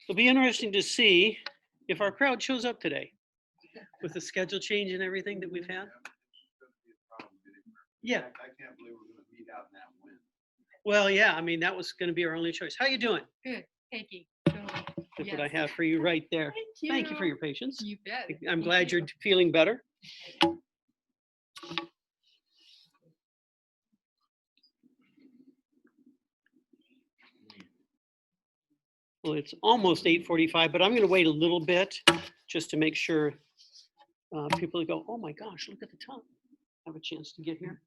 It'll be interesting to see if our crowd shows up today with the schedule change and everything that we've had. Yeah. I can't believe we're gonna beat out in that win. Well, yeah, I mean, that was going to be our only choice. How you doing? Good, achy. That's what I have for you right there. Thank you for your patience. You bet. I'm glad you're feeling better. Well, it's almost 8:45, but I'm going to wait a little bit just to make sure people go, oh my gosh, look at the time. Have a chance to get here.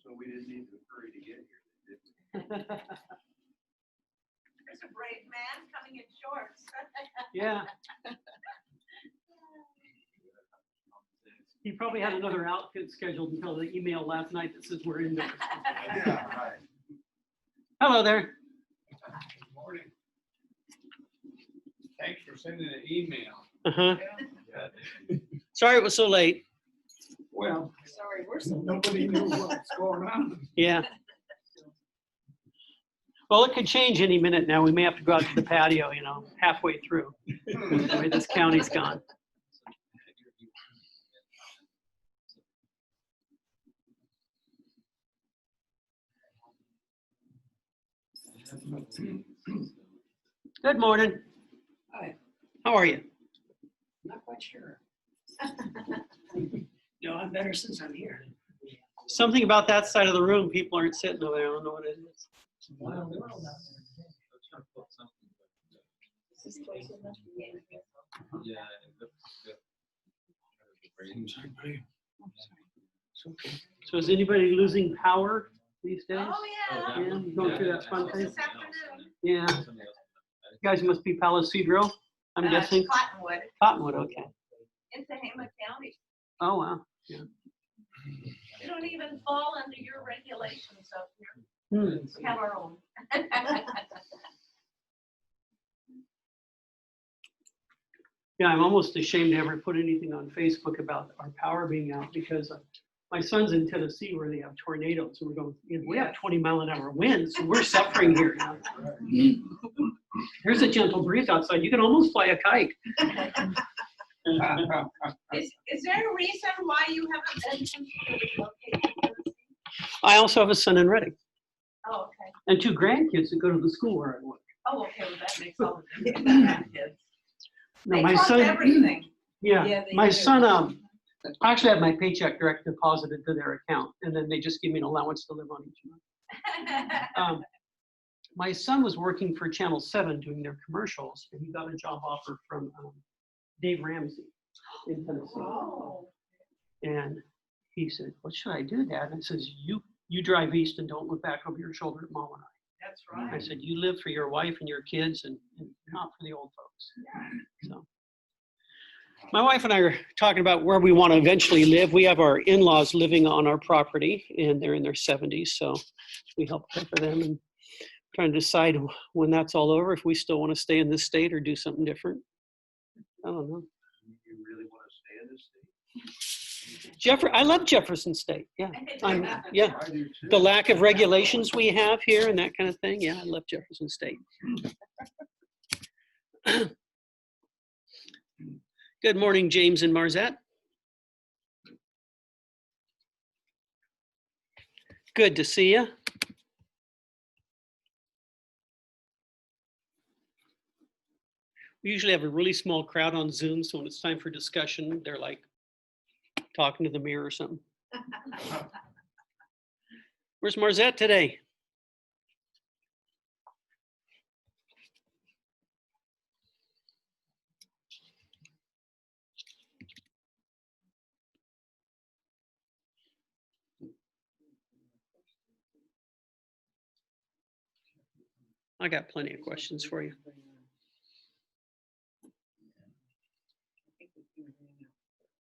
So we didn't need to hurry to get here, did we? There's a brave man coming in shorts. Yeah. He probably had another outfit scheduled until the email last night that says we're indoors. Yeah, right. Hello there. Good morning. Thanks for sending an email. Uh-huh. Sorry it was so late. Well, Sorry, we're so. nobody knew what's going on. Yeah. Well, it could change any minute now. We may have to go out to the patio, halfway through. The way this county's gone. Good morning. Hi, How are you? not quite sure. No, I'm better since I'm here. Something about that side of the room, people aren't sitting over there. I don't know what it is. It's a wild world out there. This is close enough to be in here. So is anybody losing power these days? Oh, yeah. Yeah, going through that fun thing? This afternoon. Yeah. You guys must be Palo Cedro, I'm guessing. Cottonwood. Cottonwood, okay. It's Tehama County. Oh, wow. We don't even fall under your regulations up here. Hmm. We have our own. Yeah, I'm almost ashamed to ever put anything on Facebook about our power being out because my son's in Tennessee where they have tornadoes. And we're going, we have 20-mile-an-hour winds, so we're suffering here now. There's a gentle breeze outside. You can almost fly a kite. Is there a reason why you haven't been since you relocated to Tennessee? I also have a son in Reading Oh, okay. and 2 grandkids that go to the school where I work. Oh, okay, well, that makes all the difference. No, They my cost son, everything. yeah, Yeah, they my do. son, I actually had my paycheck direct deposited to their account, and then they just give me an allowance to live on each month. My son was working for Channel 7 doing their commercials, and he got a job offer from Dave Ramsey in Tennessee. Oh. And he said, what should I do, Dad? And I says, you drive east and don't look back over your shoulder at Mom and I. That's I right. said, you live for your wife and your kids and not for the old folks. So, my wife and I are talking about where we want to eventually live. We have our in-laws living on our property and they're in their 70s. So we help pay for them and trying to decide when that's all over, if we still want to stay in this state or do something different. I don't know. You really want to stay in this state? I love Jefferson State. Yeah. Yeah. I do too. The lack of regulations we have here and that kind of thing. Yeah, I love Jefferson State. Good morning, James and Marzette. Good to see you. We usually have a really small crowd on Zoom, so when it's time for discussion, they're like talking to the mirror or something. Where's Marzette today? I got plenty of questions for you.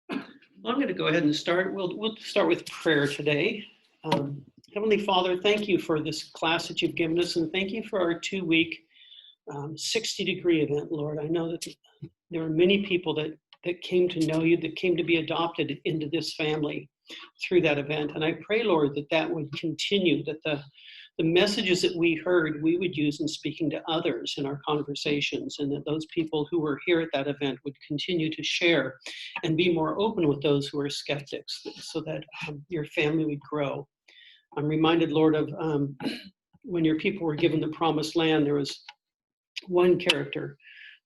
Well, I'm going to go ahead and start. We'll start with prayer today. Heavenly Father, thank you for this class that you've given us, and thank you for our 2-week 60-degree event, Lord. I know that there are many people that came to know you, that came to be adopted into this family through that event. And I pray, Lord, that would continue, that the messages that we heard, we would use in speaking to others in our conversations, and that those people who were here at that event would continue to share and be more open with those who are skeptics, so that your family would grow. I'm reminded, Lord, of when your people were given the promised land, there was one character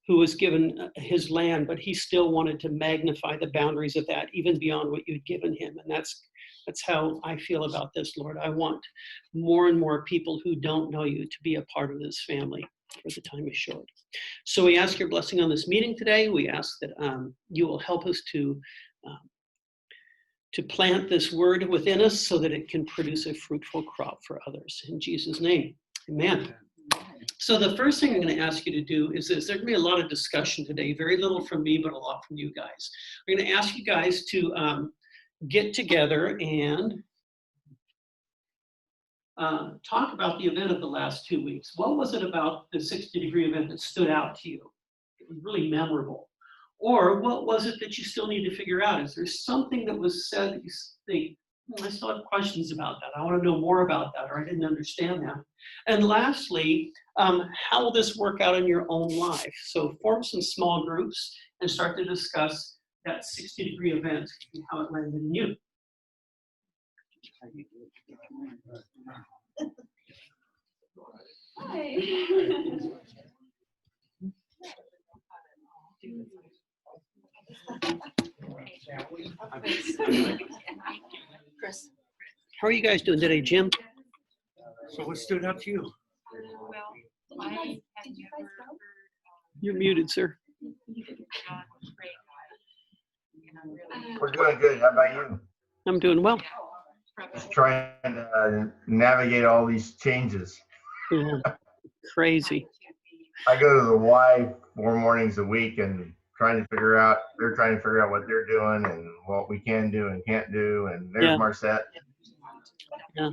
who was given his land, but he still wanted to magnify the boundaries of that, even beyond what you'd given him. And that's how I feel about this, Lord. I want more and more people who don't know you to be a part of this family, for the time is short. So we ask your blessing on this meeting today. We ask that you will help us to plant this word within us so that it can produce a fruitful crop for others. In Jesus' name, amen. So the first thing I'm going to ask you to do is this. There's going to be a lot of discussion today, very little from me, but a lot from you guys. I'm going to ask you guys to get together and talk about the event of the last 2 weeks. What was it about the 60-degree event that stood out to you? It was really memorable. Or what was it that you still need to figure out? Is there something that was said that you think, I still have questions about that. I want to know more about that, or I didn't understand that. And lastly, how will this work out in your own life? So form some small groups and start to discuss that 60-degree event and how it landed in you. Chris. How are you guys doing today, Jim? So what stood out to you? Well, I have never heard You're muted, sir. God pray God. And I'm really We're doing good. How about you? I'm doing well. Just trying to navigate all these changes. Yeah. Crazy. I go to the Y 4 mornings a week and they're trying to figure out what they're doing and what we can do and can't do. And there's Yeah. Marcette. Yeah.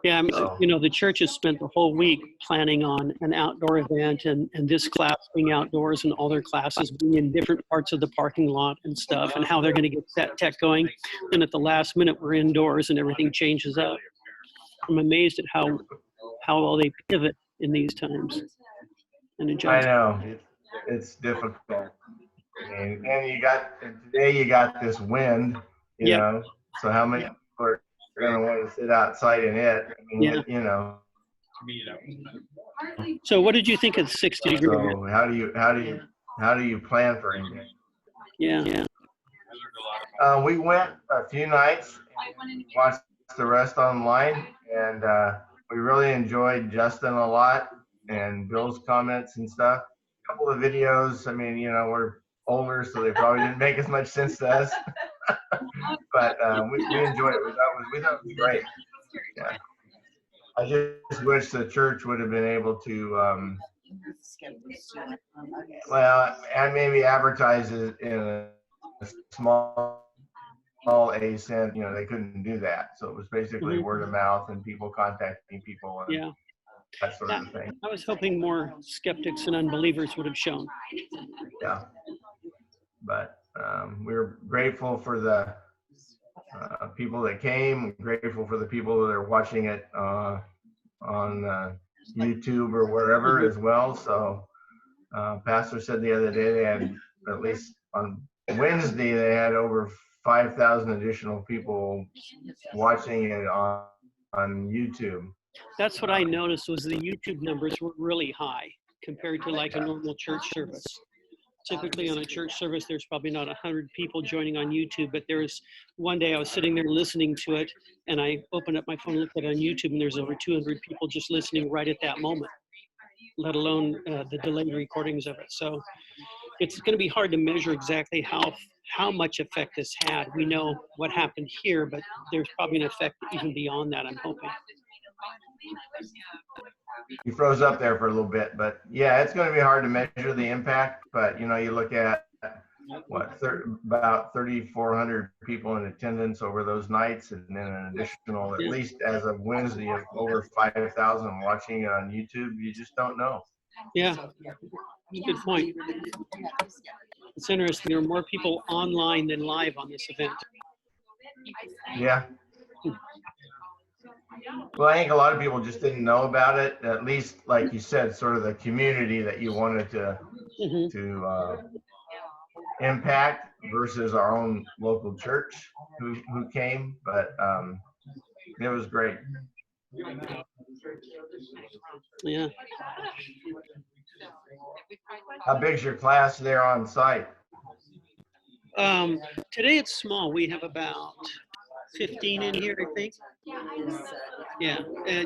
Yeah, the church has spent the whole week planning on an outdoor event and this class being outdoors and all their classes being in different parts of the parking lot and stuff, and how they're going to get that tech going. And at the last minute, we're indoors and everything changes up. I'm amazed at how well they pivot in these times and I adjust. know it's difficult. And today you got this wind, you Yep. know, so how many people are going to want to sit outside in it? I mean, Yeah. you know, So what did you think of the 60-degree event? so how do you plan for anything? Yeah. We went a few nights and watched the rest online, and we really enjoyed Justin a lot and Bill's comments and stuff. A couple of videos, I mean, we're older, so they probably didn't make as much sense to us. But we enjoyed it. We thought it was great. Yeah. I just wish the church would have been able to, and maybe advertise it in a small A cent. They couldn't do that. So it was basically Mhm. word of mouth and people contacting people and Yeah. that sort of thing. I was hoping more skeptics and unbelievers would have shown. Yeah. But we were grateful for the people that came, grateful for the people that are watching it on YouTube or wherever as well. So Pastor said the other day they had, at least on Wednesday, they had over 5,000 additional people watching it on YouTube. That's what I noticed, was the YouTube numbers were really high compared to like a normal church service. Typically on a church service, there's probably not 100 people joining on YouTube, but there's one day I was sitting there listening to it, and I opened up my phone, looked at it on YouTube, and there's over 200 people just listening right at that moment, let alone the delayed recordings of it. So it's going to be hard to measure exactly how much effect this had. We know what happened here, but there's probably an effect even beyond that, I'm hoping. You froze up there for a little bit, but yeah, it's going to be hard to measure the impact. But you look at about 3,400 people in attendance over those nights, and then an additional, at least as of Wednesday, of over 5,000 watching it on YouTube. You just don't know. Yeah, good point. It's interesting. There are more people online than live on this event. Yeah. Well, I think a lot of people just didn't know about it. At least, like you said, sort of the community that you wanted to Mhm. impact versus our own local church who came. But it was great. Yeah. How big's your class there on site? Today it's small. We have about 15 in here, I think. Yeah.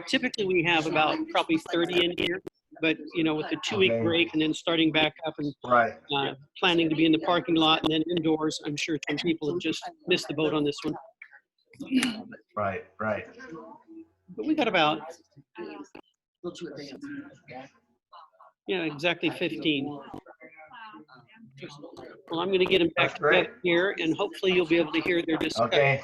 Typically we have about probably 30 in here, but you know, with the 2-week Okay. break and then starting back up and Right. planning to be in the parking lot and then indoors, I'm sure some people have just missed the boat on this one. Right. Right. But we got about, Go to a dance. yeah, exactly 15. Well, I'm going to get them back That's great. together here, and hopefully you'll be able to hear their discussion. Okay.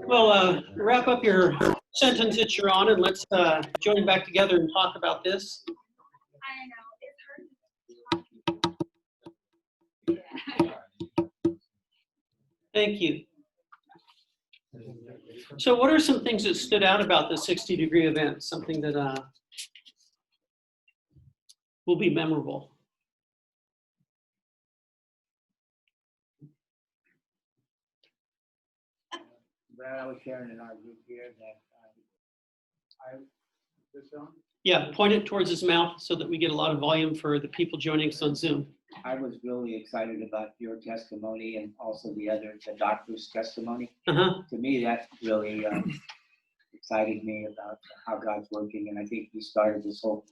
Well, wrap up your sentence that you're on, and let's join back together and talk about this. Thank you. So what are some things that stood out about the 60-degree event? Something that will be memorable? Brad, I was sharing in our group here that Yeah, point it towards his mouth so that we get a lot of volume for the people joining us on Zoom. I was really excited about your testimony and also the doctor's testimony. Uh-huh. To me, that really excited me about how God's working. And I think you started this whole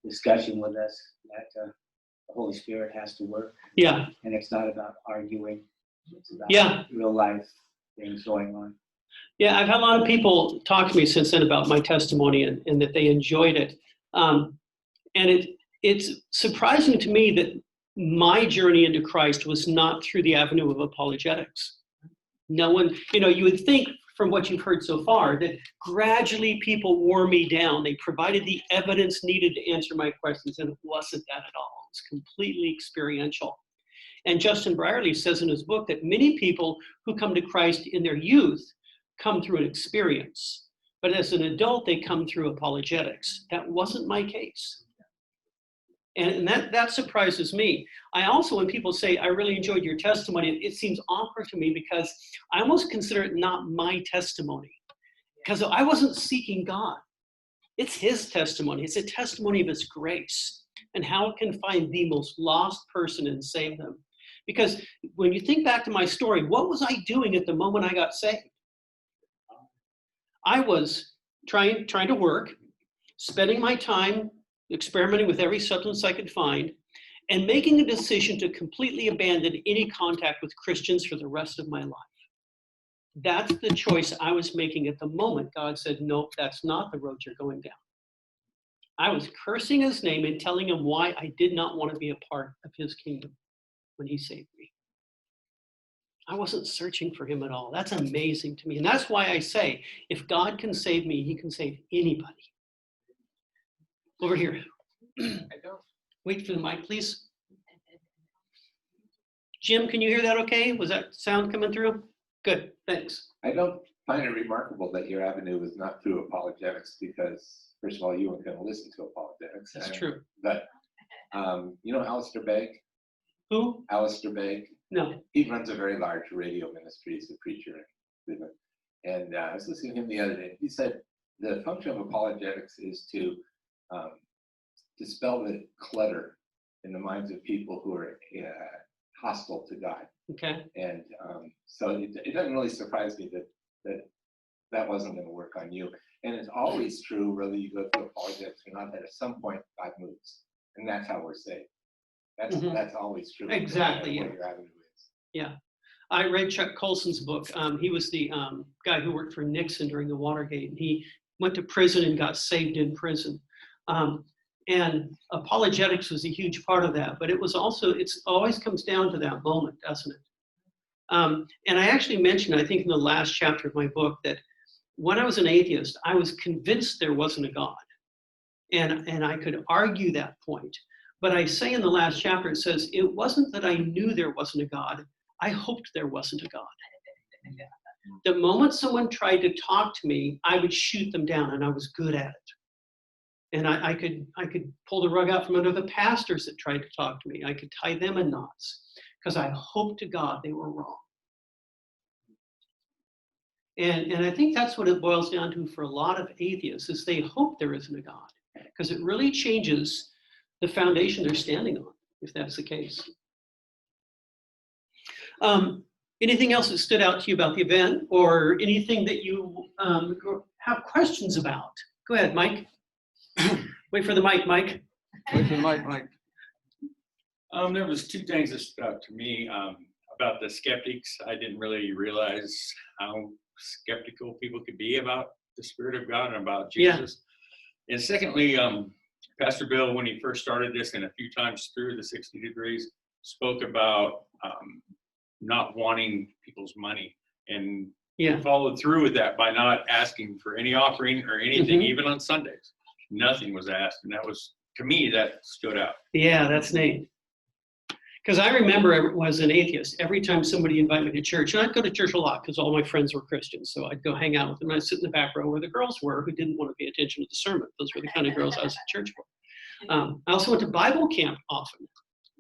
discussion with us that the Holy Spirit has to work. Yeah. And it's not about arguing. It's about Yeah. real life things going on. Yeah, I've had a lot of people talk to me since then about my testimony and that they enjoyed it. And it's surprising to me that my journey into Christ was not through the avenue of apologetics. No one, you would think from what you've heard so far that gradually people wore me down. They provided the evidence needed to answer my questions, and it wasn't that at all. It was completely experiential. And Justin Brierley says in his book that many people who come to Christ in their youth come through an experience, but as an adult, they come through apologetics. That wasn't my case. And that surprises me. I also, when people say, I really enjoyed your testimony, it seems awkward to me because I almost consider it not my testimony, because I wasn't seeking God. It's his testimony. It's a testimony of his grace and how it can find the most lost person and save them. Because when you think back to my story, what was I doing at the moment I got saved? I was trying to work, spending my time experimenting with every substance I could find, and making a decision to completely abandon any contact with Christians for the rest of my life. That's the choice I was making at the moment. God said, nope, that's not the road you're going down. I was cursing his name and telling him why I did not want to be a part of his kingdom when he saved me. I wasn't searching for him at all. That's amazing to me. And that's why I say, if God can save me, he can save anybody. Over here. Wait for the mic, please. Jim, can you hear that okay? Was that sound coming through? Good, thanks. I don't find it remarkable that your avenue was not through apologetics because, first of all, you weren't going to listen to apologetics. That's true. But, you know Alistair Begg? Who? Alistair Begg. No. He runs a very large radio ministry. He's a preacher in Cleveland. And I was listening to him the other day. He said the function of apologetics is to dispel the clutter in the minds of people who are hostile to God. Okay. And so it doesn't really surprise me that wasn't going to work on you. And it's always true, whether you go through apologetics or not, that at some point God moves, and that's how we're saved. That's always true. Exactly. No Yeah. matter what your avenue is. Yeah. I read Chuck Colson's book. He was the guy who worked for Nixon during the Watergate. He went to prison and got saved in prison. And apologetics was a huge part of that. But it always comes down to that moment, doesn't it? And I actually mentioned, I think in the last chapter of my book, that when I was an atheist, I was convinced there wasn't a God. And I could argue that point. But I say in the last chapter, it says, it wasn't that I knew there wasn't a God. I hoped there wasn't a God. The moment someone tried to talk to me, I would shoot them down, and I was good at it. And I could pull the rug out from under the pastors that tried to talk to me. I could tie them in knots because I hoped to God they were wrong. And I think that's what it boils down to for a lot of atheists is they hope there isn't a God because it really changes the foundation they're standing on, if that's the case. Anything else that stood out to you about the event or anything that you have questions about? Go ahead, Mike. Wait for the mic, Mike. Wait for the mic, Mike. There was two things that stood out to me about the skeptics. I didn't really realize how skeptical people could be about the Spirit of God and about Jesus. Yeah. And secondly, Pastor Bill, when he first started this and a few times through the 60 Degrees, spoke about not wanting people's money and followed through with that by not asking for any offering or anything, even on Sundays. Nothing was asked, and that was, to me, that stood out. Yeah, that's neat. Because I remember as an atheist, every time somebody invited me to church, and I'd go to church a lot because all my friends were Christians, so I'd go hang out with them. I'd sit in the back row where the girls were who didn't want to pay attention to the sermon. Those were the kind of girls I was at church for. I also went to Bible camp often.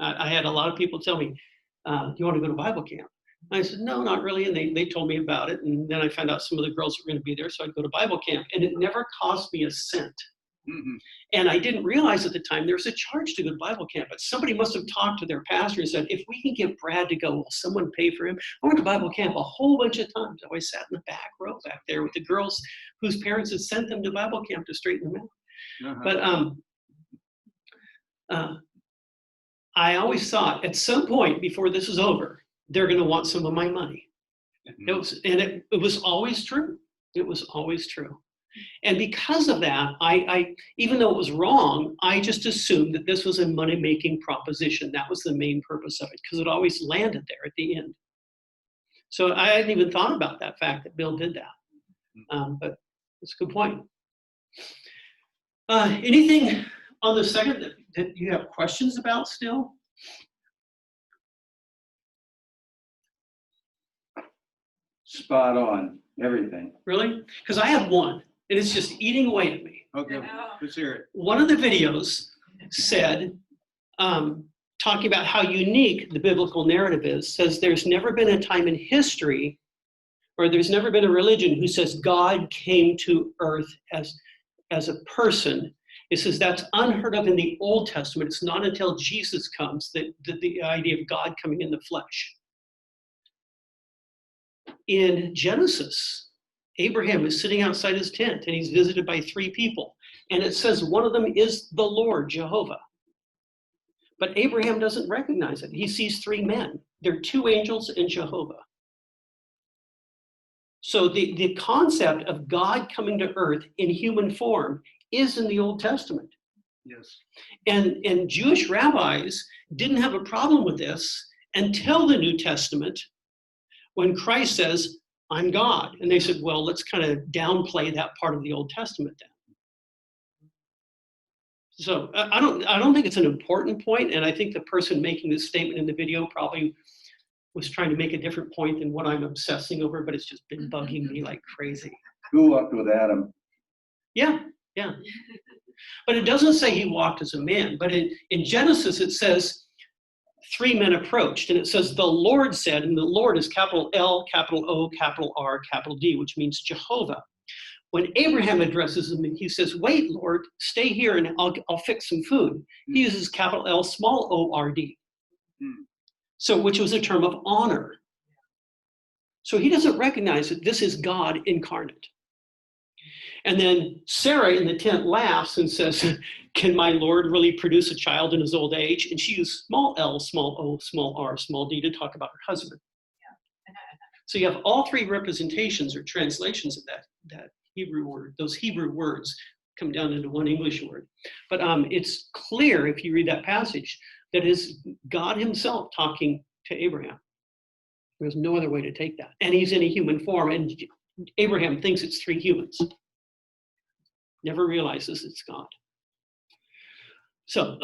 I had a lot of people tell me, do you want to go to Bible camp? I said, no, not really. And they told me about it. And then I found out some of the girls were going to be there. So I'd go to Bible camp. And it never cost me a cent. Mm-hmm. And I didn't realize at the time there was a charge to go to Bible camp. But somebody must have talked to their pastor and said, if we can get Brad to go, will someone pay for him? I went to Bible camp a whole bunch of times. I always sat in the back row back there with the girls whose parents had sent them to Bible camp to straighten them out. Uh-huh. But I always thought at some point before this is over, they're going to want some of my money. It was always true. It was always true. And because of that, I even though it was wrong, I just assumed that this was a money-making proposition. That was the main purpose of it, because it always landed there at the end. So I hadn't even thought about that fact that Bill did that. But it's a good point. Anything on the second that you have questions about still? Spot on, everything. Really? Because I have one, and it's just eating away at me. Okay, let's hear it. One of the videos said, talking about how unique the biblical narrative is, says there's never been a time in history, or there's never been a religion who says God came to earth as a person. It says that's unheard of in the Old Testament. It's not until Jesus comes that the idea of God coming in the flesh. In Genesis, Abraham is sitting outside his tent and he's visited by 3 people. And it says one of them is the Lord, Jehovah. But Abraham doesn't recognize it. He sees 3 men. They're 2 angels and Jehovah. So the concept of God coming to earth in human form is in the Old Testament. Yes. And Jewish rabbis didn't have a problem with this until the New Testament, when Christ says, I'm God. And they said, well, let's kind of downplay that part of the Old Testament then. So I don't think it's an important point, and I think the person making this statement in the video probably was trying to make a different point than what I'm obsessing over, but it's just been bugging me like crazy. Who walked with Adam? Yeah. But it doesn't say he walked as a man, but in Genesis it says 3 men approached, and it says the Lord said, and the Lord is capital L, capital O, capital R, capital D, which means Jehovah. When Abraham addresses him, he says, wait, Lord, stay here and I'll fix some food. He uses capital L, small O-R-D. So, which was a term of honor. So he doesn't recognize that this is God incarnate. And then Sarah in the tent laughs and says, can my Lord really produce a child in his old age? And she used small l, small o, small r, small d to talk about her husband. So you have all 3 representations or translations of that Hebrew word. Those Hebrew words come down into one English word. But it's clear if you read that passage that is God himself talking to Abraham. There's no other way to take that. And he's in a human form, and Abraham thinks it's 3 humans. Never realizes it's God. So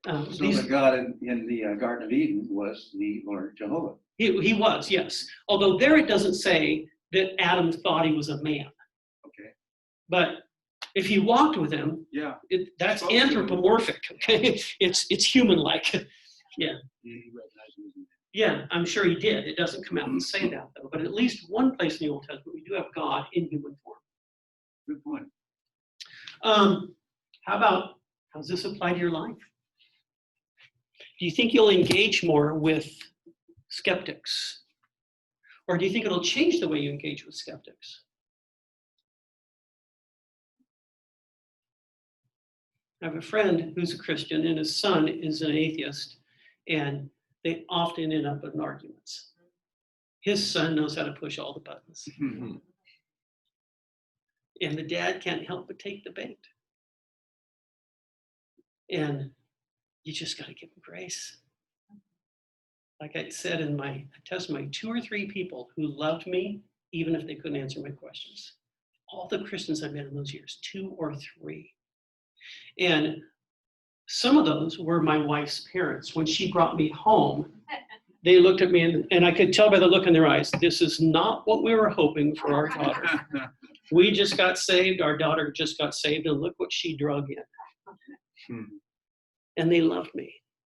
So These- the God in the Garden of Eden was the Lord Jehovah. he was, yes. Although there it doesn't say that Adam thought he was a man. Okay. But if he walked with him, Yeah. that's Spoke to him. anthropomorphic, okay? It's human-like. He recognized him as a man. Yeah, I'm sure he did. It doesn't come out and say that, though. But at least one place in the Old Testament, we do have God in human form. Good point. How's this apply to your life? Do you think you'll engage more with skeptics? Or do you think it'll change the way you engage with skeptics? I have a friend who's a Christian and his son is an atheist, and they often end up in arguments. His son knows how to push all the buttons, and the dad can't help but take the bait. And you just got to give him grace. Like I said in my testimony, 2 or 3 people who loved me, even if they couldn't answer my questions. All the Christians I met in those years, 2 or 3. And some of those were my wife's parents. When she brought me home, they looked at me and I could tell by the look in their eyes, this is not what we were hoping for our daughter. We just got saved, our daughter just got saved, and look what she drug in. And they loved me.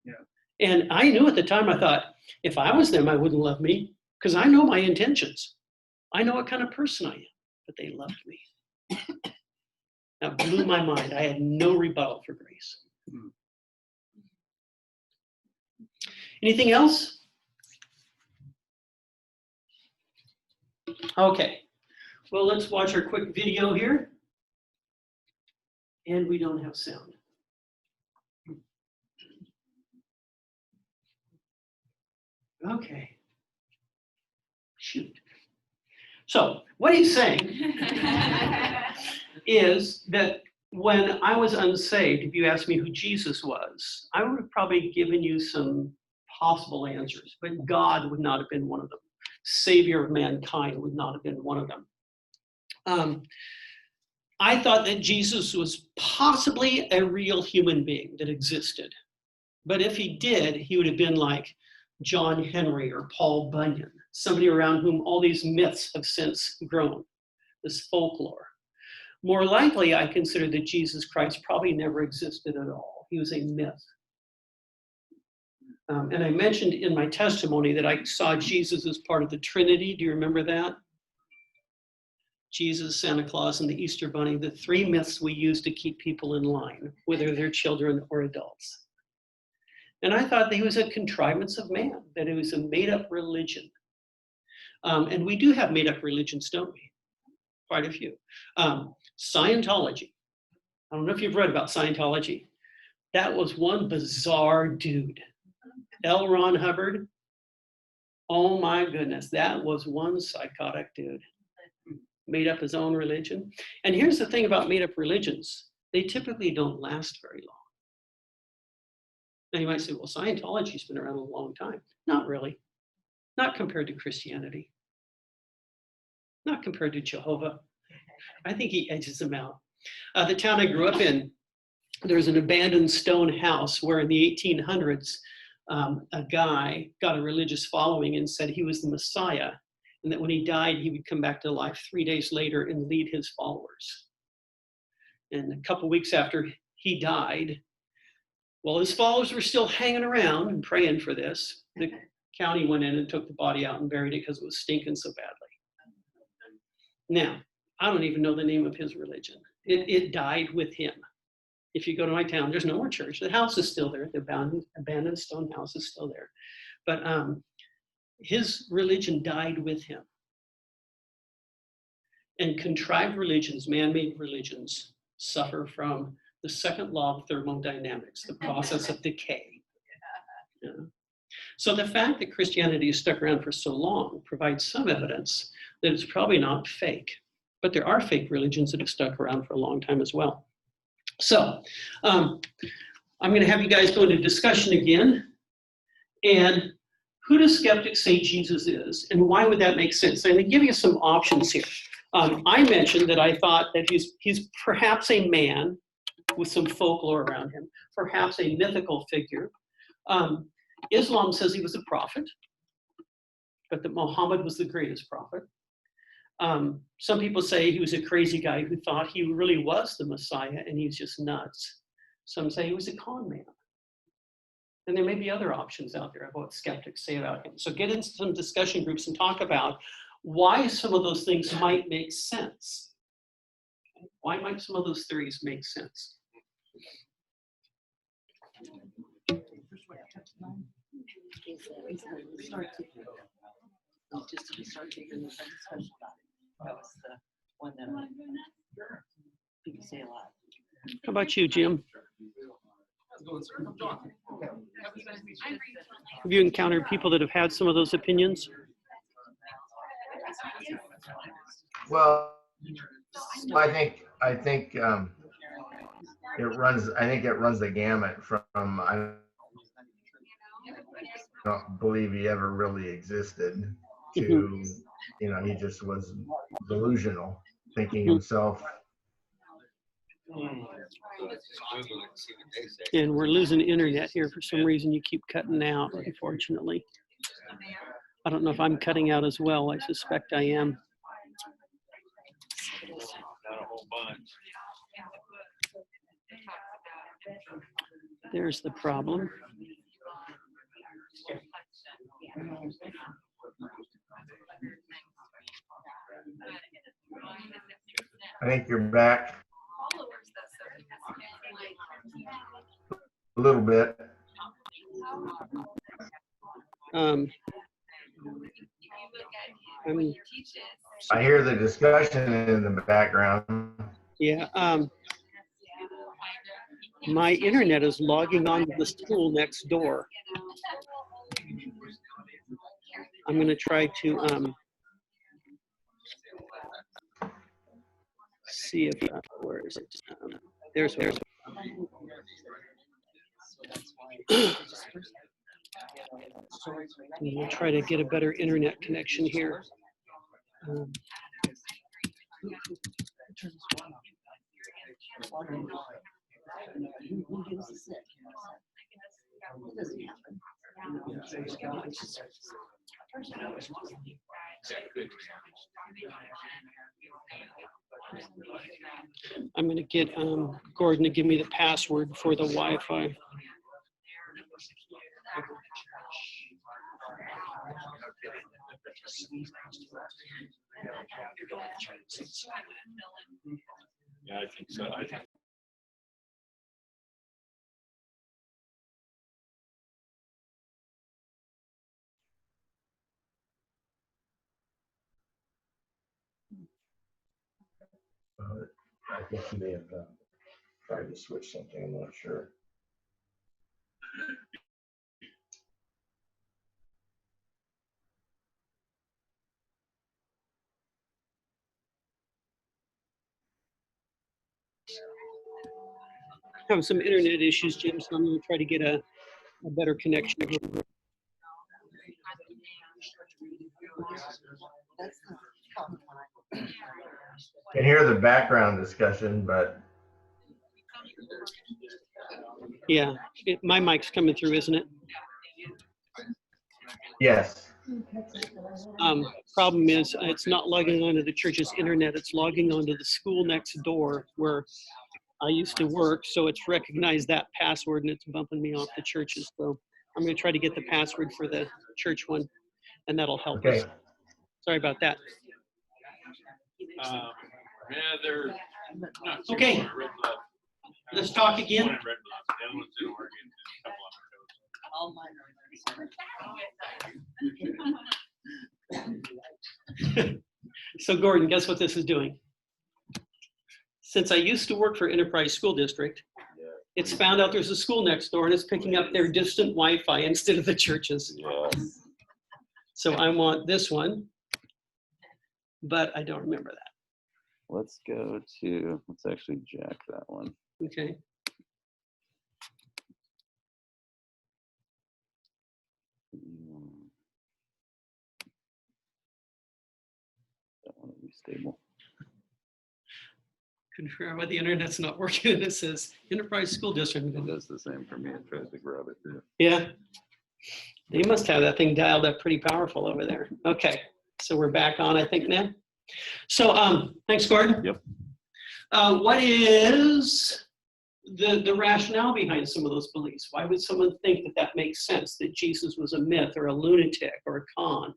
Yeah. And I knew at the time, I thought, if I was them, I wouldn't love me, because I know my intentions. I know what kind of person I am, but they loved me. That blew my mind. I had no rebuttal for grace. Anything else? Okay. Well, let's watch our quick video here. And we don't have sound. Okay. Shoot. So what he's saying is that when I was unsaved, if you asked me who Jesus was, I would have probably given you some possible answers, but God would not have been one of them. Savior of mankind would not have been one of them. I thought that Jesus was possibly a real human being that existed. But if he did, he would have been like John Henry or Paul Bunyan, somebody around whom all these myths have since grown, this folklore. More likely, I consider that Jesus Christ probably never existed at all. He was a myth. And I mentioned in my testimony that I saw Jesus as part of the Trinity. Do you remember that? Jesus, Santa Claus, and the Easter Bunny, the 3 myths we use to keep people in line, whether they're children or adults. And I thought that he was a contrivance of man, that it was a made-up religion. And we do have made-up religions, don't we? Quite a few. Scientology. I don't know if you've read about Scientology. That was one bizarre dude. L. Ron Hubbard. Oh my goodness, that was one psychotic dude. Made up his own religion. And here's the thing about made-up religions. They typically don't last very long. Now you might say, well, Scientology's been around a long time. Not really. Not compared to Christianity. Not compared to Jehovah. I think he edges them out. The town I grew up in, there's an abandoned stone house where in the 1800s, a guy got a religious following and said he was the Messiah, and that when he died, he would come back to life 3 days later and lead his followers. And a couple weeks after he died, well, his followers were still hanging around and praying for this. The county went in and took the body out and buried it because it was stinking so badly. Now, I don't even know the name of his religion. It died with him. If you go to my town, there's no more church. The house is still there. The abandoned stone house is still there. But his religion died with him. And contrived religions, man-made religions, suffer from the second law of thermodynamics, the process of decay. Yeah. So the fact that Christianity has stuck around for so long provides some evidence that it's probably not fake. But there are fake religions that have stuck around for a long time as well. So I'm going to have you guys go into discussion again. And who do skeptics say Jesus is? And why would that make sense? I'm going to give you some options here. I mentioned that I thought that he's perhaps a man with some folklore around him, perhaps a mythical figure. Islam says he was a prophet, but that Muhammad was the greatest prophet. Some people say he was a crazy guy who thought he really was the Messiah and he's just nuts. Some say he was a con man. And there may be other options out there of what skeptics say about him. So get into some discussion groups and talk about why some of those things might make sense. Why might some of those theories make sense? Just to start taking the discussion about it. That was the one that people say a lot. How about you, Jim? Have you encountered people that have had some of those opinions? Well, I think it runs the gamut from I don't believe he ever really existed to, he just was delusional, thinking himself. And we're losing internet here for some reason. You keep cutting out, unfortunately. I don't know if I'm cutting out as well. I suspect I am. Not a whole bunch. There's the problem. I think you're back a little bit. I hear the discussion in the background. Yeah. My internet is logging on to the school next door. I'm going to try to see if where is it? There's. We'll try to get a better internet connection here. I'm going to get Gordon to give me the password for the Wi-Fi. Yeah, I think so. I think. I think he may have tried to switch something. I'm not sure. Have some internet issues, Jim, so I'm going to try to get a better connection. Can hear the background discussion, but Yeah, my mic's coming through, isn't it? yes. Problem is, it's not logging onto the church's internet. It's logging onto the school next door where I used to work. So it's recognized that password and it's bumping me off the churches. So I'm going to try to get the password for the church one, and that'll help Okay. us. Sorry about that. Yeah, they're not too Okay. far. Red Bluff. Let's talk again. One in Red Bluff, the other one's in Oregon, and a couple on the coast. All mine are. So Gordon, guess what this is doing? Since I used to work for Enterprise School District, it's found out there's a school next door and it's picking up their distant Wi-Fi instead of the churches. Yes. So I want this one, but I don't remember that. Let's go to, let's actually jack that one. Okay. That one will be stable. Confirm why the internet's not working. And it says Enterprise School District. It does the same for me. It tries to grab it too. Yeah. They must have that thing dialed up pretty powerful over there. Okay. So we're back on, I think, now. So thanks, Gordon. Yep. What is the rationale behind some of those beliefs? Why would someone think that that makes sense, that Jesus was a myth or a lunatic or a con?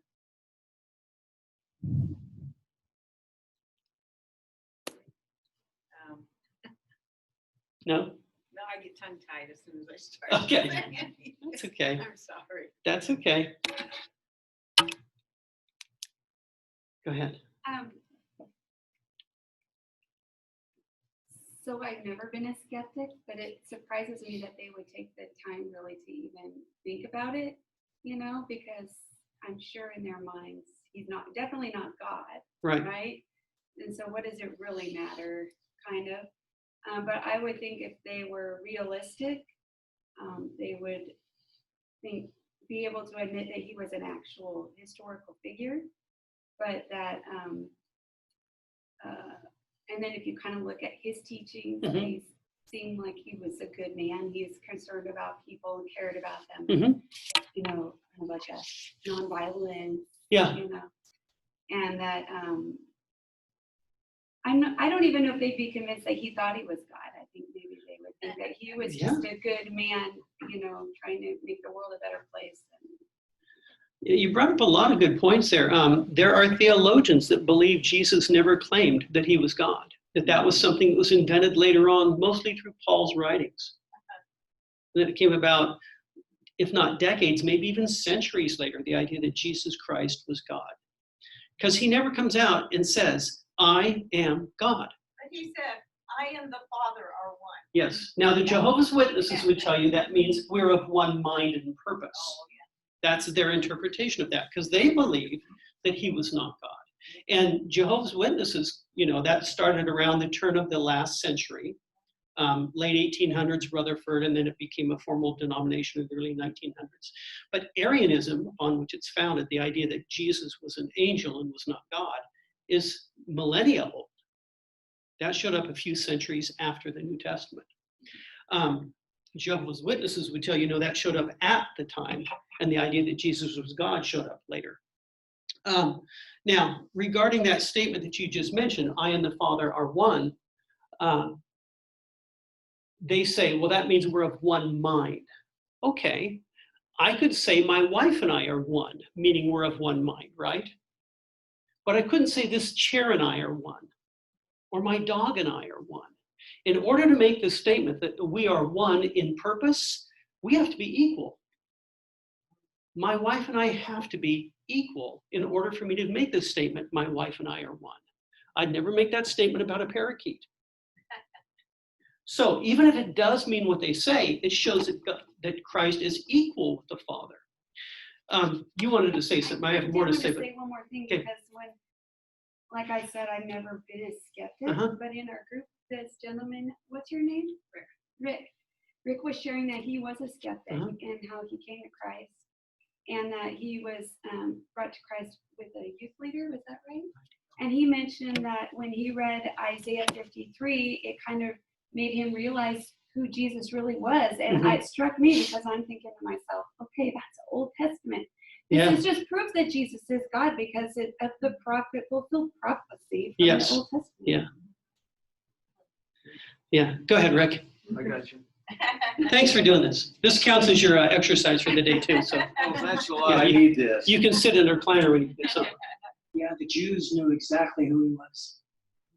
No? No, I get tongue tied as soon as I start. Okay. saying That's anything. okay. I'm sorry. That's okay. Go ahead. So I've never been a skeptic, but it surprises me that they would take the time really to even think about it, you know, because I'm sure in their minds, he's not, definitely not God, Right. right? And so what does it really matter, kind of? But I would think if they were realistic, they would be able to admit that he was an actual historical figure, but that, and then if you kind of look at his teachings, Mhm. he seemed like he was a good man. He was concerned about people and cared about them, Mhm. you know, kind of like a nonviolence, Yeah. you know, and that, I don't even know if they'd be convinced that he thought he was God. I think maybe they would think that he was Yeah. just a good man, you know, trying to make the world a better place. You brought up a lot of good points there. There are theologians that believe Jesus never claimed that he was God, that was something that was invented later on, mostly through Paul's writings. That it came about, if not decades, maybe even centuries later, the idea that Jesus Christ was God. Because he never comes out and says, I am God. But he said, I and the Father are one. Yes. Now, the Jehovah's Witnesses would tell you that means we're of one mind and purpose. Oh, yeah. That's their interpretation of that, because they believe that he was not God. And Jehovah's Witnesses, you know, that started around the turn of the last century, late 1800s, Rutherford, and then it became a formal denomination in the early 1900s. But Arianism, upon which it's founded, the idea that Jesus was an angel and was not God, is millennia old. That showed up a few centuries after the New Testament. Jehovah's Witnesses would tell you, no, that showed up at the time, and the idea that Jesus was God showed up later. Now, regarding that statement that you just mentioned, I and the Father are one, they say, well, that means we're of one mind. Okay, I could say my wife and I are one, meaning we're of one mind, right? But I couldn't say this chair and I are one, or my dog and I are one. In order to make the statement that we are one in purpose, we have to be equal. My wife and I have to be equal in order for me to make this statement, my wife and I are one. I'd never make that statement about a parakeet. So even if it does mean what they say, it shows that Christ is equal with the Father. You wanted to say something. I have more to say. I say one more thing, Okay. because when, like I said, I've never been a skeptic, Uh-huh. but in our group, this gentleman, what's your name? Rick was sharing that he was a skeptic Uh-huh. and how he came to Christ, and that he was brought to Christ with a youth leader. Was that right? And he mentioned that when he read Isaiah 53, it kind of made him realize who Jesus really was. And Mhm. it struck me because I'm thinking to myself, okay, that's Old Testament. Yeah. This is just proof that Jesus is God because of the prophet fulfilled prophecy from Yes. the Old Testament. Yeah. Yeah. Go ahead, Rick. I got you. Thanks for doing this. This counts as your exercise for the day too. So Oh, thanks a lot. Yeah, I you- need this. you can sit in a recliner when you do something. Yeah, the Jews knew exactly who he was.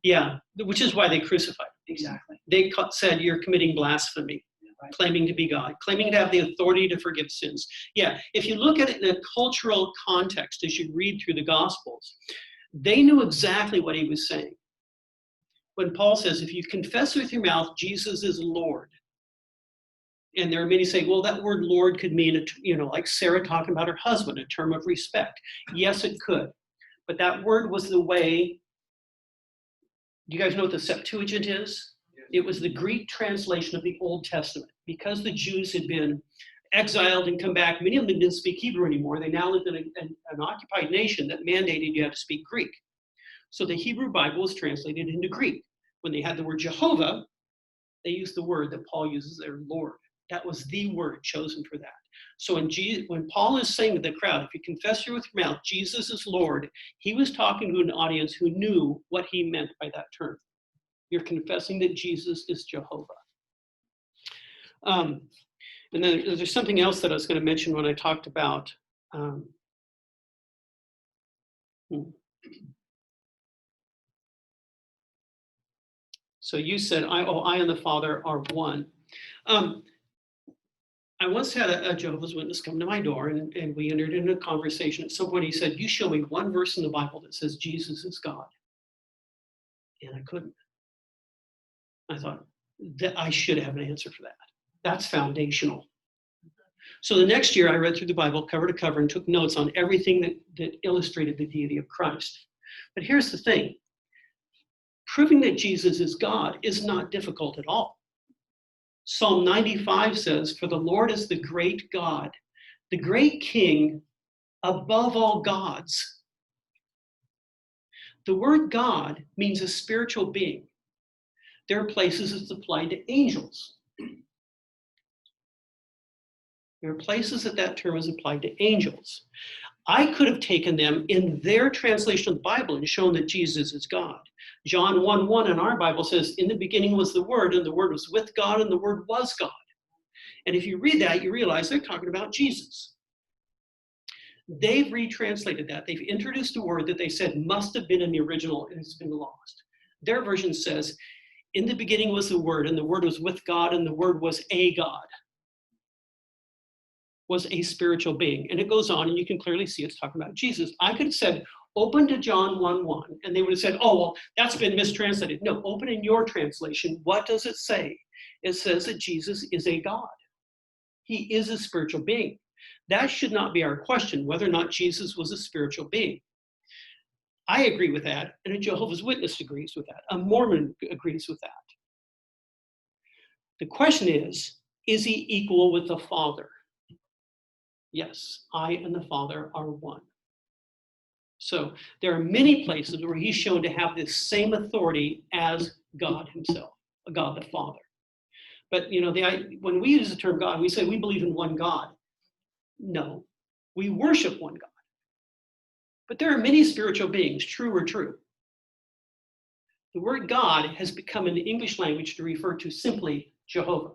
Yeah, which is why they crucified him. Exactly. They said you're committing blasphemy, Right. claiming to be God, claiming to have the authority to forgive sins. Yeah, if you look at it in a cultural context as you read through the Gospels, they knew exactly what he was saying. When Paul says, if you confess with your mouth Jesus is Lord, and there are many saying, well, that word Lord could mean, like Sarah talking about her husband, a term of respect. Yes, it could. But that word was the way. Do you guys know what the Septuagint is? It was the Greek translation of the Old Testament. Because the Jews had been exiled and come back, many of them didn't speak Hebrew anymore. They now lived in an occupied nation that mandated you had to speak Greek. So the Hebrew Bible was translated into Greek. When they had the word Jehovah, they used the word that Paul uses there, Lord. That was the word chosen for that. So when Paul is saying to the crowd, if you confess with your mouth, Jesus is Lord, he was talking to an audience who knew what he meant by that term. You're confessing that Jesus is Jehovah. And then there's something else that I was going to mention when I talked about so you said, I and the Father are one. I once had a Jehovah's Witness come to my door, and we entered into a conversation. At some point he said, you show me one verse in the Bible that says Jesus is God. And I couldn't. I thought that I should have an answer for that. That's foundational. So the next year I read through the Bible cover to cover and took notes on everything that illustrated the deity of Christ. But here's the thing. Proving that Jesus is God is not difficult at all. Psalm 95 says, for the Lord is the great God, the great King above all gods. The word God means a spiritual being. There are places it's applied to angels. There are places that term is applied to angels. I could have taken them in their translation of the Bible and shown that Jesus is God. John 1:1 in our Bible says, in the beginning was the Word, and the Word was with God, and the Word was God. And if you read that, you realize they're talking about Jesus. They've retranslated that. They've introduced a word that they said must have been in the original, and it's been lost. Their version says, in the beginning was the Word, and the Word was with God, and the Word was a God. Was a spiritual being. And it goes on, and you can clearly see it's talking about Jesus. I could have said, open to John 1:1, and they would have said, oh, well, that's been mistranslated. No, open in your translation. What does it say? It says that Jesus is a God. He is a spiritual being. That should not be our question, whether or not Jesus was a spiritual being. I agree with that, and a Jehovah's Witness agrees with that. A Mormon agrees with that. The question is he equal with the Father? Yes, I and the Father are one. So there are many places where he's shown to have this same authority as God himself, God the Father. But when we use the term God, we say we believe in one God. No, we worship one God. But there are many spiritual beings, true or true. The word God has become in the English language to refer to simply Jehovah.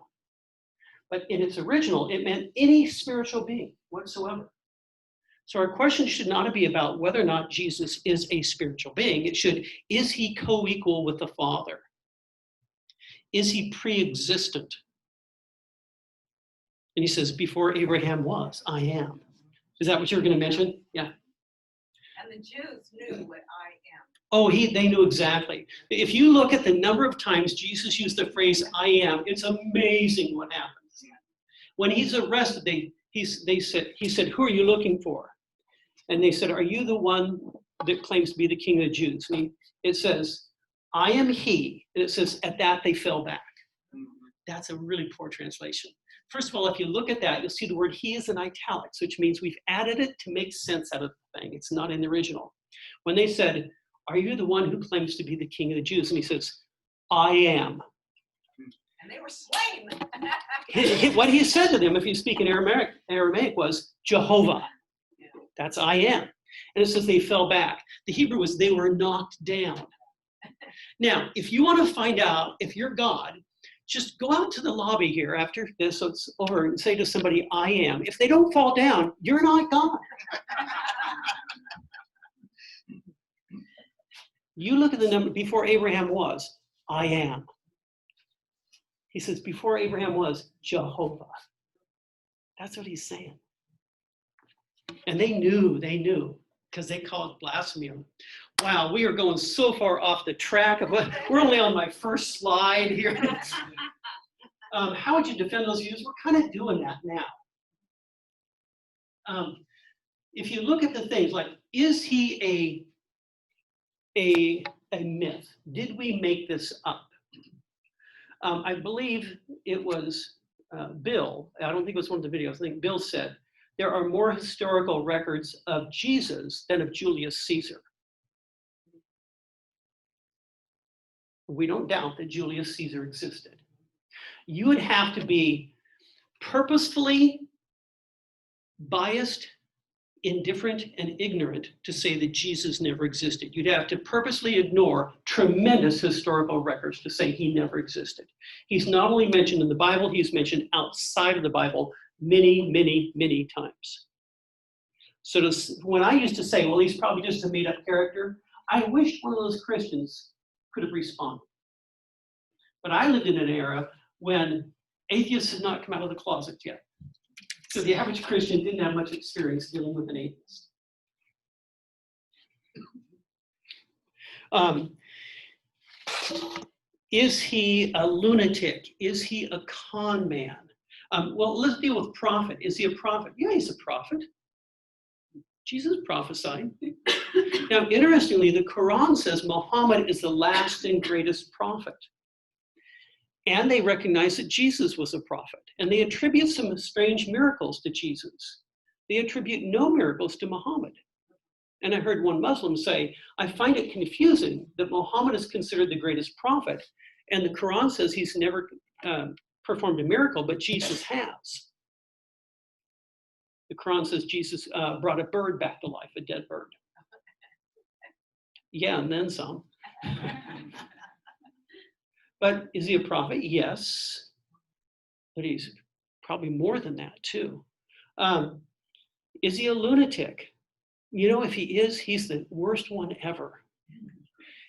But in its original, it meant any spiritual being whatsoever. So our question should not be about whether or not Jesus is a spiritual being. It should, is he co-equal with the Father? Is he pre-existent? And he says, before Abraham was, I am. Is that what you're going to mention? Yeah. And the Jews knew what I am. Oh, they knew exactly. If you look at the number of times Jesus used the phrase, I am, it's amazing what happens. When he's arrested, he said, who are you looking for? And they said, are you the one that claims to be the King of the Jews? And it says, I am he. And it says, at that they fell back. That's a really poor translation. First of all, if you look at that, you'll see the word he is in italics, which means we've added it to make sense out of the thing. It's not in the original. When they said, are you the one who claims to be the King of the Jews? And he says, I am. And they were slain. What he said to them, if you speak in Aramaic was Jehovah. That's I am. And it says they fell back. The Hebrew was they were knocked down. Now, if you want to find out if you're God, just go out to the lobby here after this, so it's over, and say to somebody, I am. If they don't fall down, you're not God. You look at the number before Abraham was, I am. He says, before Abraham was, Jehovah. That's what he's saying. And they knew, because they called it blasphemy. Wow, we are going so far off the track. We're only on my first slide here. How would you defend those views? We're kind of doing that now. If you look at the things like, is he a myth? Did we make this up? I believe it was Bill, I don't think it was one of the videos, I think Bill said, there are more historical records of Jesus than of Julius Caesar. We don't doubt that Julius Caesar existed. You would have to be purposefully biased, indifferent, and ignorant to say that Jesus never existed. You'd have to purposely ignore tremendous historical records to say he never existed. He's not only mentioned in the Bible, he's mentioned outside of the Bible many, many, many times. So when I used to say, well, he's probably just a made-up character, I wish one of those Christians could have responded. But I lived in an era when atheists had not come out of the closet yet. So the average Christian didn't have much experience dealing with an atheist. Is he a lunatic? Is he a con man? Well, let's deal with prophet. Is he a prophet? Yeah, he's a prophet. Jesus prophesied. Now, interestingly, the Quran says Muhammad is the last and greatest prophet. And they recognize that Jesus was a prophet. And they attribute some strange miracles to Jesus. They attribute no miracles to Muhammad. And I heard one Muslim say, I find it confusing that Muhammad is considered the greatest prophet, and the Quran says he's never performed a miracle, but Jesus has. The Quran says Jesus brought a bird back to life, a dead bird. Yeah, and then some. But is he a prophet? Yes. But he's probably more than that too. Is he a lunatic? You know, if he is, he's the worst one ever.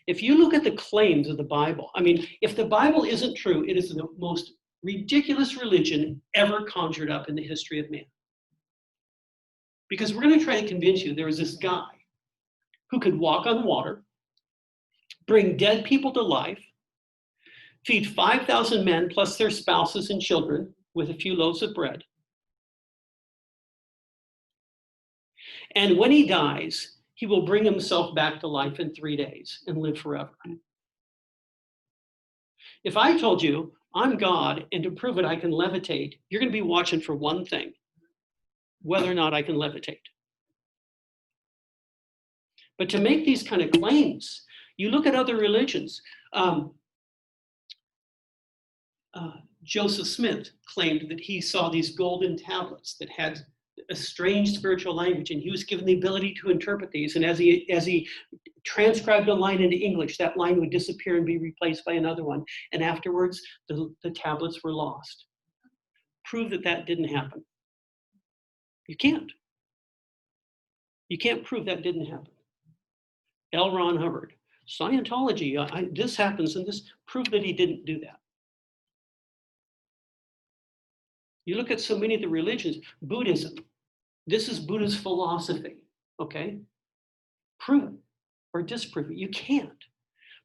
If you look at the claims of the Bible, I mean, if the Bible isn't true, it is the most ridiculous religion ever conjured up in the history of man. Because we're going to try to convince you there was this guy who could walk on water, bring dead people to life, feed 5,000 men plus their spouses and children with a few loaves of bread. And when he dies, he will bring himself back to life in 3 days and live forever. If I told you I'm God and to prove it I can levitate, you're going to be watching for one thing, whether or not I can levitate. But to make these kind of claims, you look at other religions. Joseph Smith claimed that he saw these golden tablets that had a strange spiritual language, and he was given the ability to interpret these. And as he transcribed a line into English, that line would disappear and be replaced by another one. And afterwards, the tablets were lost. Prove that that didn't happen. You can't. You can't prove that didn't happen. L. Ron Hubbard, Scientology, this happens and this, prove that he didn't do that. You look at so many of the religions, Buddhism, this is Buddha's philosophy, okay? Prove it or disprove it, you can't.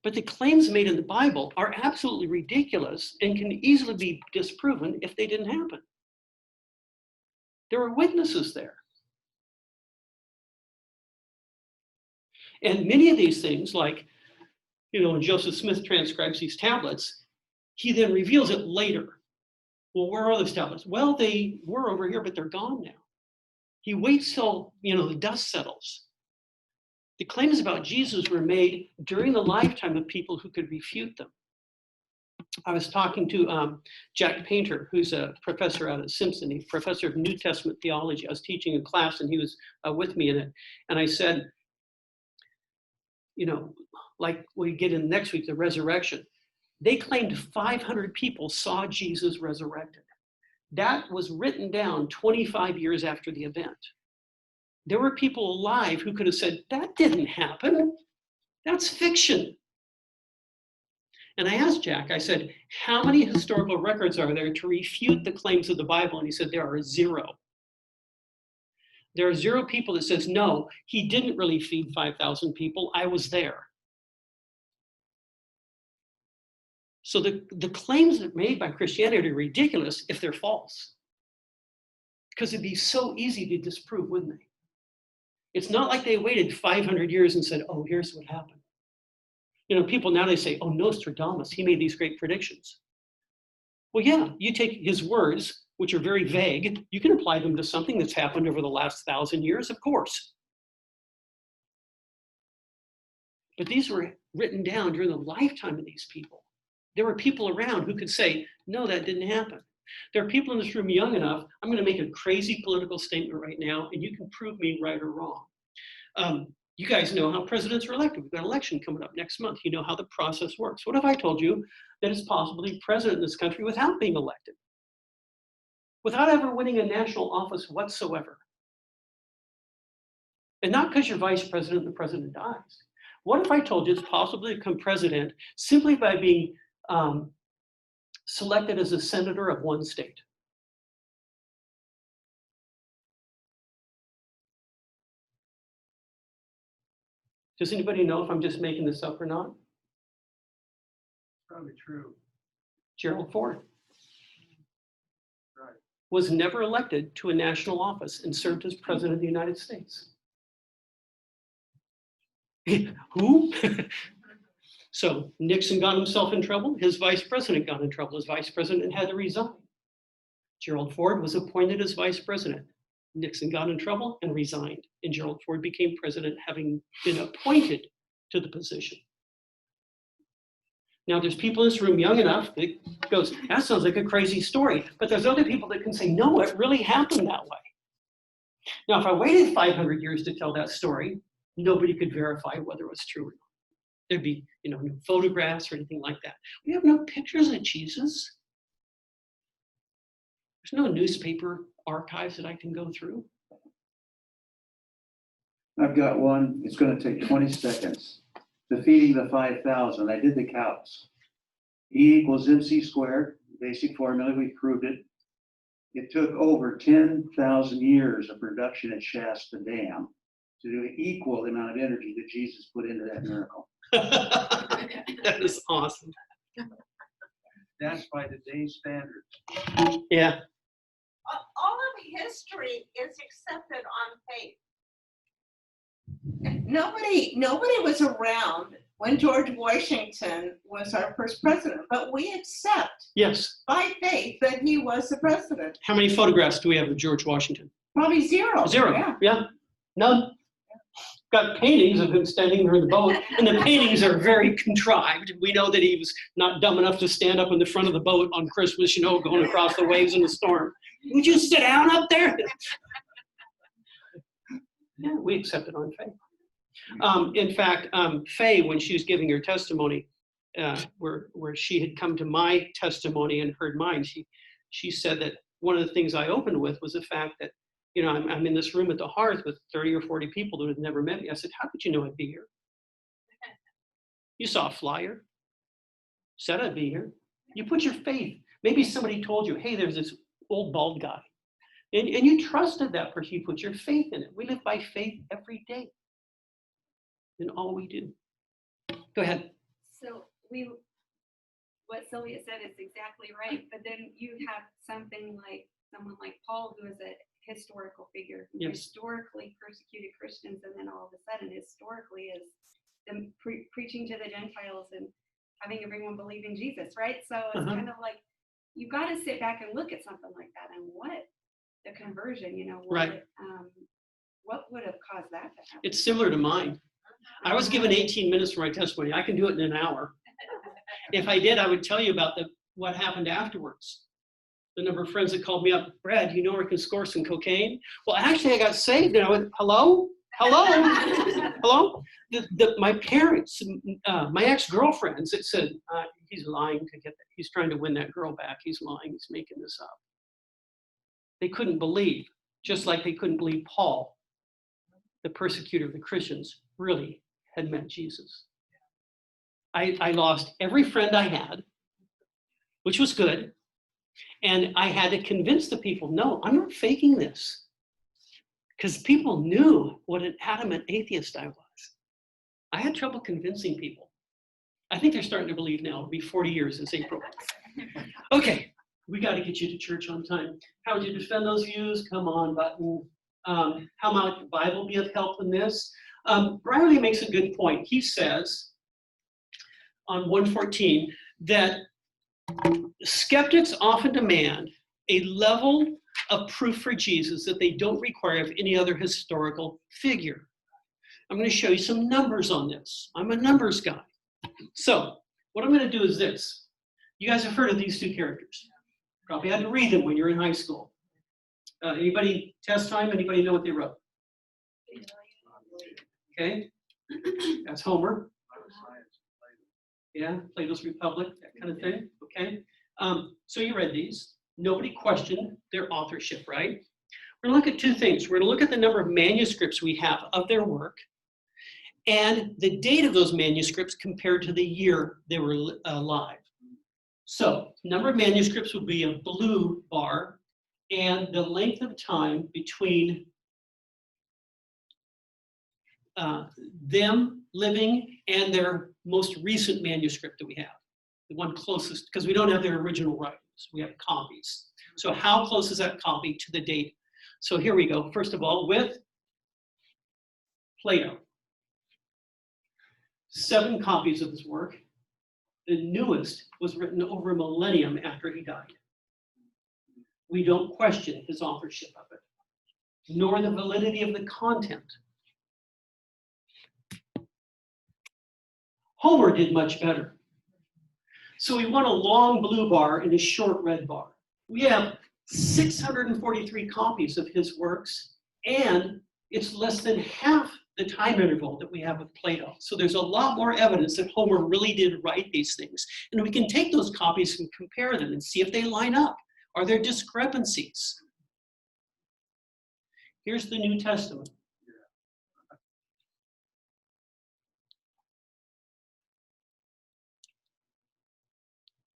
But the claims made in the Bible are absolutely ridiculous and can easily be disproven if they didn't happen. There are witnesses there. And many of these things, like, you know, when Joseph Smith transcribes these tablets, he then reveals it later. Well, where are those tablets? Well, they were over here, but they're gone now. He waits till, you know, the dust settles. The claims about Jesus were made during the lifetime of people who could refute them. I was talking to Jack Painter, who's a professor out at Simpson, a professor of New Testament theology. I was teaching a class and he was with me in it. And I said, you know, like we get in next week, the resurrection. They claimed 500 people saw Jesus resurrected. That was written down 25 years after the event. There were people alive who could have said, that didn't happen. That's fiction. And I asked Jack, I said, how many historical records are there to refute the claims of the Bible? And he said, there are 0. There are 0 people that says, no, he didn't really feed 5,000 people. I was there. So the claims that are made by Christianity are ridiculous if they're false. Because it'd be so easy to disprove, wouldn't they? It's not like they waited 500 years and said, oh, here's what happened. You know, people now they say, oh, Nostradamus, he made these great predictions. Well, yeah, you take his words, which are very vague, you can apply them to something that's happened over the last 1,000 years, of course. But these were written down during the lifetime of these people. There were people around who could say, no, that didn't happen. There are people in this room young enough, I'm going to make a crazy political statement right now, and you can prove me right or wrong. You guys know how presidents are elected. We've got an election coming up next month. You know how the process works. What if I told you that it's possible to be president in this country without being elected? Without ever winning a national office whatsoever? And not because you're vice president and the president dies. What if I told you it's possible to become president simply by being selected as a senator of one state? Does anybody know if I'm just making this up or not? Probably true. Gerald Ford Right. was never elected to a national office and served as president of the United States. Who? So Nixon got himself in trouble. His vice president got in trouble. His vice president had to resign. Gerald Ford was appointed as vice president. Nixon got in trouble and resigned. And Gerald Ford became president, having been appointed to the position. Now, there's people in this room young enough that goes, that sounds like a crazy story. But there's other people that can say, no, it really happened that way. Now, if I waited 500 years to tell that story, nobody could verify whether it was true or not. There'd be, no photographs or anything like that. We have no pictures of Jesus. There's no newspaper archives that I can go through. I've got one. It's going to take 20 seconds. The feeding the 5,000. I did the counts. E equals MC squared. Basic formula. We proved it. It took over 10,000 years of production at Shasta Dam to do equal the amount of energy that Jesus put into that miracle. That is awesome. That's by today's standards. Yeah. All of history is accepted on faith. Nobody was around when George Washington was our first president, but we accept Yes. by faith that he was the president. How many photographs do we have of George Washington? Probably zero. Zero. Yeah. None. Got paintings of him standing there in the boat, and the paintings are very contrived. We know that he was not dumb enough to stand up in the front of the boat on Christmas, going across the waves in the storm. Would you sit down up there? Yeah, we accept it on faith. In fact, Faye, when she was giving her testimony, where she had come to my testimony and heard mine, she said that one of the things I opened with was the fact that, I'm in this room at the hearth with 30 or 40 people that had never met me. I said, how did you know I'd be here? You saw a flyer, said I'd be here. You put your faith. Maybe somebody told you, hey, there's this old bald guy. And you trusted that person. You put your faith in it. We live by faith every day in all we do. Go ahead. So what Sylvia said is exactly right. But then you have someone like Paul, who is a historical figure, who Yes. historically persecuted Christians, and then all of a sudden, historically, is them preaching to the Gentiles and having everyone believe in Jesus, right? So it's kind of like you got to sit back and look at something like that, and what the conversion, Right. What would have caused that to happen? It's similar to mine. I was given 18 minutes for my testimony. I can do it in an hour. If I did, I would tell you about what happened afterwards. The number of friends that called me up, Brad, you know where I can score some cocaine? Well, actually, I got saved. And I went, hello? Hello? My parents, my ex-girlfriends, it said, he's lying to get that. He's trying to win that girl back. He's lying. He's making this up. They couldn't believe, just like they couldn't believe Paul, the persecutor of the Christians, really had met Jesus. I lost every friend I had, which was good. And I had to convince the people, no, I'm not faking this. Because people knew what an adamant atheist I was. I had trouble convincing people. I think they're starting to believe now. It'll be 40 years this April. Okay, we got to get you to church on time. How would you defend those views? Come on, button. How might the Bible be of help in this? Brierly makes a good point. He says on 114 that skeptics often demand a level of proof for Jesus that they don't require of any other historical figure. I'm going to show you some numbers on this. I'm a numbers guy. So what I'm going to do is this. You guys have heard of these two characters. Probably had to read them when you're in high school. Anybody test time? Anybody know what they wrote? Okay, that's Homer. Yeah, Plato's Republic, that kind of thing. Okay, so you read these. Nobody questioned their authorship, right? We're going to look at two things. We're going to look at the number of manuscripts we have of their work and the date of those manuscripts compared to the year they were alive. So, number of manuscripts will be a blue bar, and the length of time between them living and their most recent manuscript that we have, the one closest, because we don't have their original writings, we have copies. So how close is that copy to the date? So here we go. First of all, with Plato. 7 copies of his work. The newest was written over a millennium after he died. We don't question his authorship of it, nor the validity of the content. Homer did much better. So we want a long blue bar and a short red bar. We have 643 copies of his works, and it's less than half the time interval that we have with Plato. So there's a lot more evidence that Homer really did write these things. And we can take those copies and compare them and see if they line up. Are there discrepancies? Here's the New Testament.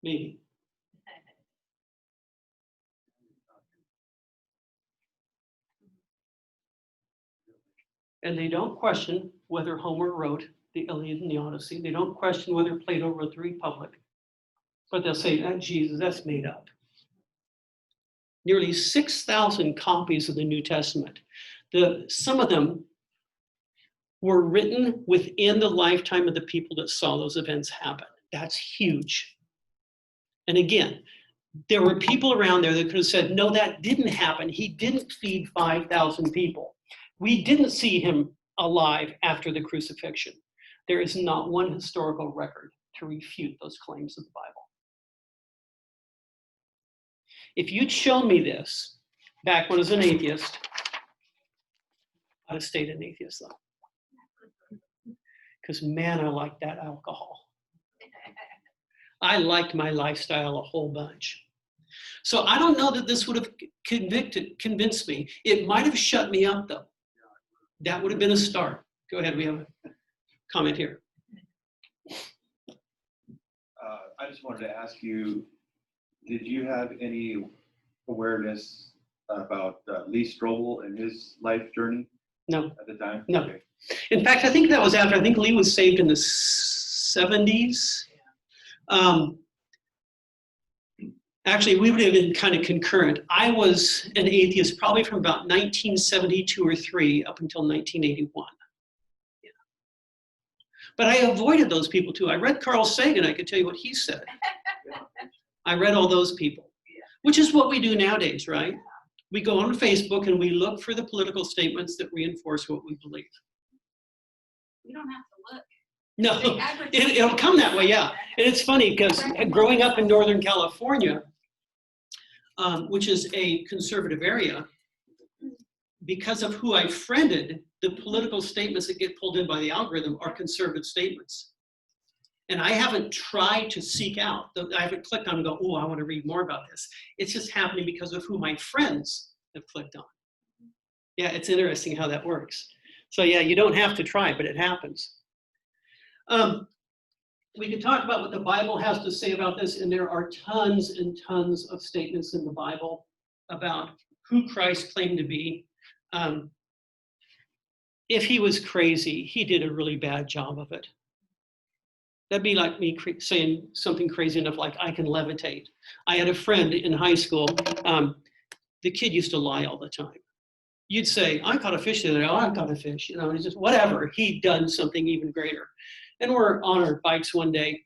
Maybe. And they don't question whether Homer wrote the Iliad and the Odyssey. They don't question whether Plato wrote the Republic. But they'll say, oh, Jesus, that's made up. Nearly 6,000 copies of the New Testament. Some of them were written within the lifetime of the people that saw those events happen. That's huge. And again, there were people around there that could have said, no, that didn't happen. He didn't feed 5,000 people. We didn't see him alive after the crucifixion. There is not one historical record to refute those claims of the Bible. If you'd shown me this back when I was an atheist, I'd have stayed an atheist though. Because man, I liked that alcohol. I liked my lifestyle a whole bunch. So I don't know that this would have convinced me. It might have shut me up though. That would have been a start. Go ahead, we have a comment here. I just wanted to ask you, did you have any awareness about Lee Strobel and his life journey? No. At the time? No. Okay. In fact, I think that was after, I think Lee was saved in the 70s. Actually, we would have been kind of concurrent. I was an atheist probably from about 1972 or 3 up until 1981. Yeah. But I avoided those people too. I read Carl Sagan, I could tell you what he said. I read all those people, which is what we do nowadays, right? We go on Facebook and we look for the political statements that reinforce what we believe. You don't have to look. No, it'll come that way, yeah. And it's funny because growing up in Northern California, which is a conservative area, because of who I friended, the political statements that get pulled in by the algorithm are conservative statements. And I haven't tried to seek out, I haven't clicked on and go, oh, I want to read more about this. It's just happening because of who my friends have clicked on. Yeah, it's interesting how that works. So yeah, you don't have to try, but it happens. We could talk about what the Bible has to say about this, and there are tons and tons of statements in the Bible about who Christ claimed to be. If he was crazy, he did a really bad job of it. That'd be like me saying something crazy enough like, I can levitate. I had a friend in high school, the kid used to lie all the time. You'd say, I caught a fish the other day, oh, I caught a fish, you know, and it's just whatever, he'd done something even greater. And we're on our bikes one day,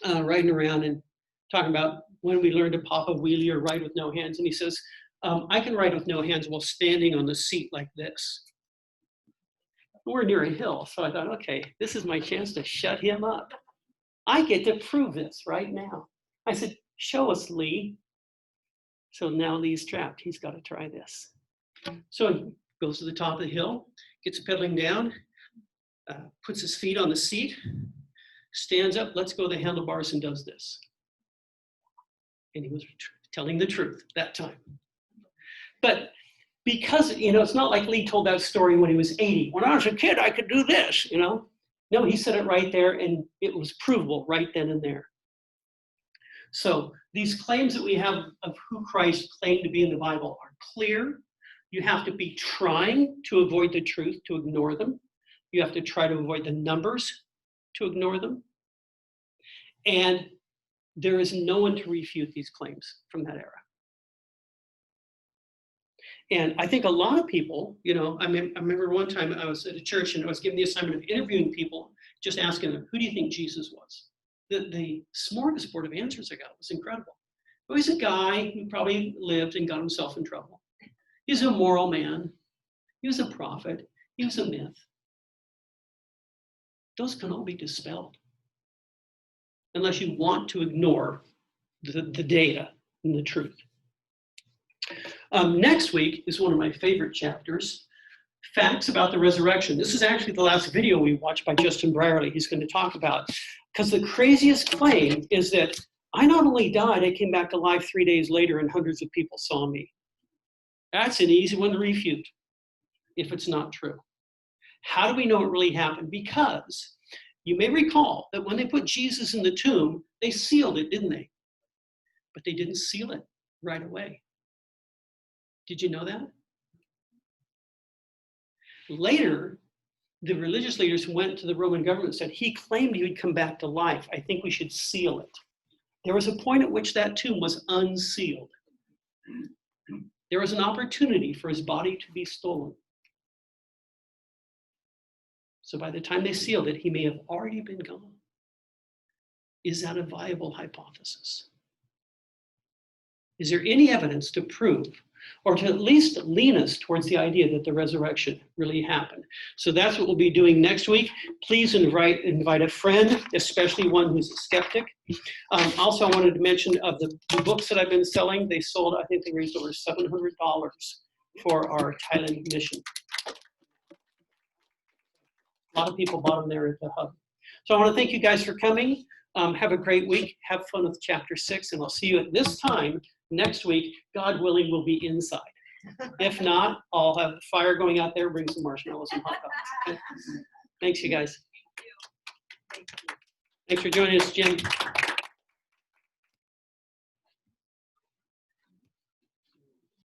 riding around and talking about when we learned to pop a wheelie or ride with no hands. And he says, I can ride with no hands while standing on the seat like this. We're near a hill, so I thought, okay, this is my chance to shut him up. I get to prove this right now. I said, show us, Lee. So now Lee's trapped. He's got to try this. So he goes to the top of the hill, gets pedaling down, puts his feet on the seat, stands up, lets go of the handlebars, and does this. And he was telling the truth that time. But because, it's not like Lee told that story when he was 80. When I was a kid, I could do this, No, he said it right there, and it was provable right then and there. So these claims that we have of who Christ claimed to be in the Bible are clear. You have to be trying to avoid the truth, to ignore them. You have to try to avoid the numbers, to ignore them. And there is no one to refute these claims from that era. And I think a lot of people, I remember one time I was at a church and I was given the assignment of interviewing people, just asking them, who do you think Jesus was? The smorgasbord of answers I got was incredible. He was a guy who probably lived and got himself in trouble. He was a moral man. He was a prophet. He was a myth. Those can all be dispelled unless you want to ignore the data and the truth. Next week is one of my favorite chapters, Facts About the Resurrection. This is actually the last video we watched by Justin Brierley. He's going to talk about, because the craziest claim is that I not only died, I came back to life 3 days later and hundreds of people saw me. That's an easy one to refute if it's not true. How do we know it really happened? Because you may recall that when they put Jesus in the tomb, they sealed it, didn't they? But they didn't seal it right away. Did you know that? Later, the religious leaders went to the Roman government and said, he claimed he would come back to life. I think we should seal it. There was a point at which that tomb was unsealed. There was an opportunity for his body to be stolen. So by the time they sealed it, he may have already been gone. Is that a viable hypothesis? Is there any evidence to prove, or to at least lean us towards the idea that the resurrection really happened? So that's what we'll be doing next week. Please invite a friend, especially one who's a skeptic. Also, I wanted to mention of the books that I've been selling. They sold, I think they raised over $700 for our Thailand mission. A lot of people bought them there at the hub. So I want to thank you guys for coming. Have a great week. Have fun with chapter 6, and I'll see you at this time next week. God willing, we'll be inside. If not, I'll have a fire going out there, bring some marshmallows and hot dogs. Okay? Thanks, you guys. Thanks for joining us, Jim.